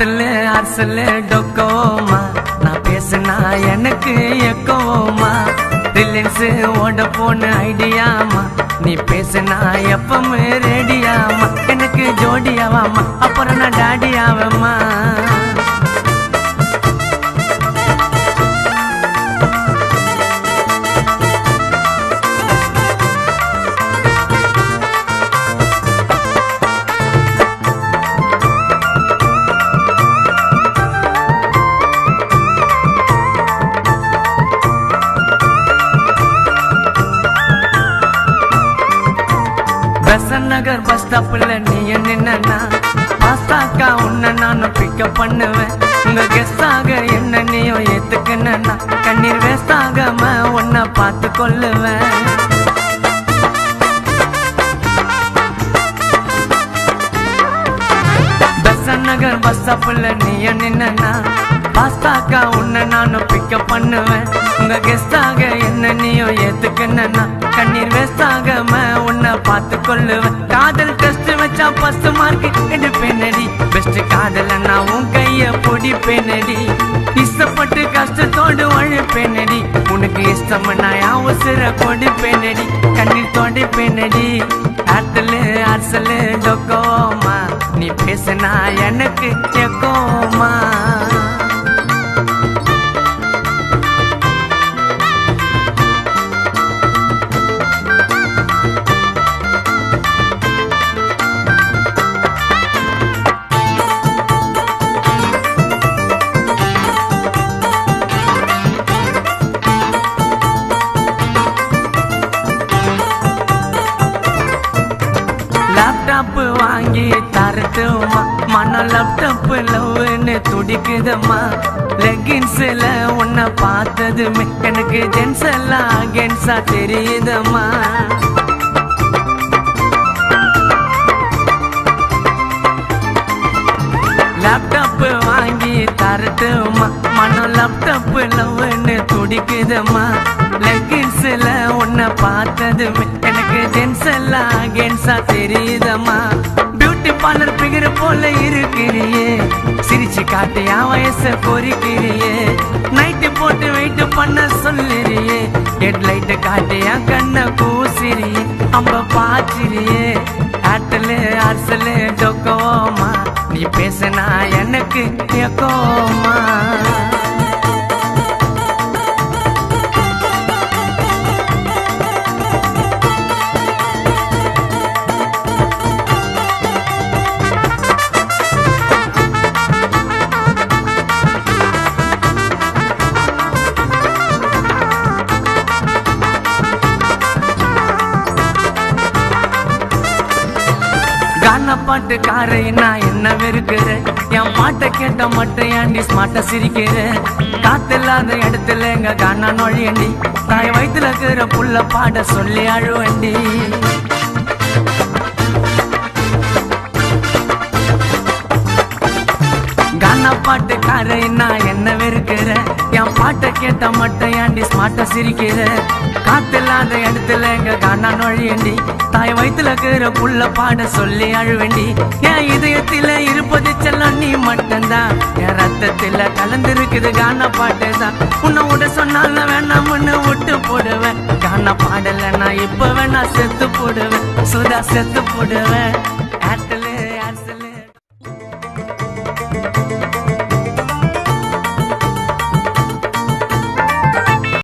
ஆத்துல அரசல டொக்கோமா நான் பேசுனா எனக்கு எக்கோமா ரிலையன்ஸ் ஓட போன ஐடியாமா நீ பேசுனா எப்பவுமே ரெடியாமா எனக்கு ஜோடியாவாமா அப்புறம் நான் டாடியாவம்மா பெசன் நகர் பஸ் ஸ்டாப்ல நீ என்ன பாஸ்தாக்கா உன்னை நானும் பிக்கப் பண்ணுவேன் உங்க கெஸ்டாக என்ன நீயும் ஏத்துக்கணும்னா கண்ணீர் வேஸ்ட் ஆகாம உன்னை பார்த்து கொள்ளுவேன் பெசன் நகர் பஸ் ஸ்டாப்ல நீ என்ன பாஸ்தாக்கா உன்னை நானும் பிக்கப் பண்ணுவேன் உங்க கெஸ்டாக என்ன நீயும் ஏத்துக்கணும்னா கண்ணீர் வேஸ்ட் ஆகாம உன்னை பார்த்து கொள்ளுவேன் காதல் டெஸ்ட் வச்சா 10 மார்க் எடுப்பேனடி பெஸ்ட் காதல நான் உன் கைய பொடிப்பேனடி இஷ்டப்பட்டு கஷ்டத்தோடு உழைப்பேனடி உனக்கு இஷ்டம் நான் அவசர கொடுப்பேனடி கண்ணீர் தொடைப்பேனடி ஆத்தலு அரசலு டொக்கோமா நீ பேசுனா எனக்கு எக்கோமா லேப்டாப் வாங்கி தரட்டுமா மன லேப்டாப் லவ்னு துடிக்குதம்மா லெகின்ஸ்ல உன்னை பார்த்ததுமே எனக்கு ஜென்ஸ் எல்லாம் அகேன்ஸா தெரியுதம்மா லேப்டாப் வாங்கி தரட்டுமா மன லேப்டாப் லவ்னு துடிக்குதம்மா லெகின்ஸ்ல உன்னை பார்த்ததுமே எனக்கு ஜென்ஸ் எல்லாம் அகேன்ஸா தெரியுதம்மா பியூட்டி பார்லர் பிகர் போல இருக்கிறியே சிரிச்சு காட்டு என் வயச பொறிக்கிறியே நைட்டு போட்டு வெயிட் பண்ண சொல்லுறியே ஹெட்லைட் காட்டு என் கண்ண கூசிறியே அம்ப பாச்சிரியே ஆட்டலு அரசலு டொக்கோமா நீ பேசுனா எனக்கு எக்கோமா கான பாட்டு காரை நான் என்ன வெறுக்கிறேன் என் பாட்டை கேட்ட மட்டும் ஏண்டி ஸ்மார்ட்டா சிரிக்கிறேன் காத்தில்லாத இடத்துல எங்க கானா நொழியண்டி தாய் வயிற்றுல இருக்கிற புள்ள பாட சொல்லி அழுவண்டி கானா பாட்டு காரை நான் என்ன வெறுக்கிறேன் என் பாட்டை கேட்ட மட்டும் ஏண்டி ஸ்மார்ட்டா சிரிக்கிறேன் காத்தில்லாத இடத்துல எங்க கானா நொழியண்டி தாய் வயிற்றுல இருக்கிற புள்ள பாட சொல்லி அழுவேண்டி என் இதயத்தில இருப்பது செல்லம் நீ மட்டும்தான் என் ரத்தத்தில கலந்துருக்குது கானா பாட்டு தான் உன்னை விட சொன்னாலும் வேணாம்னு விட்டு போடுவேன் கானா பாடல நான் இப்ப வேணா செத்து போடுவேன் சுதா செத்து போடுவேன்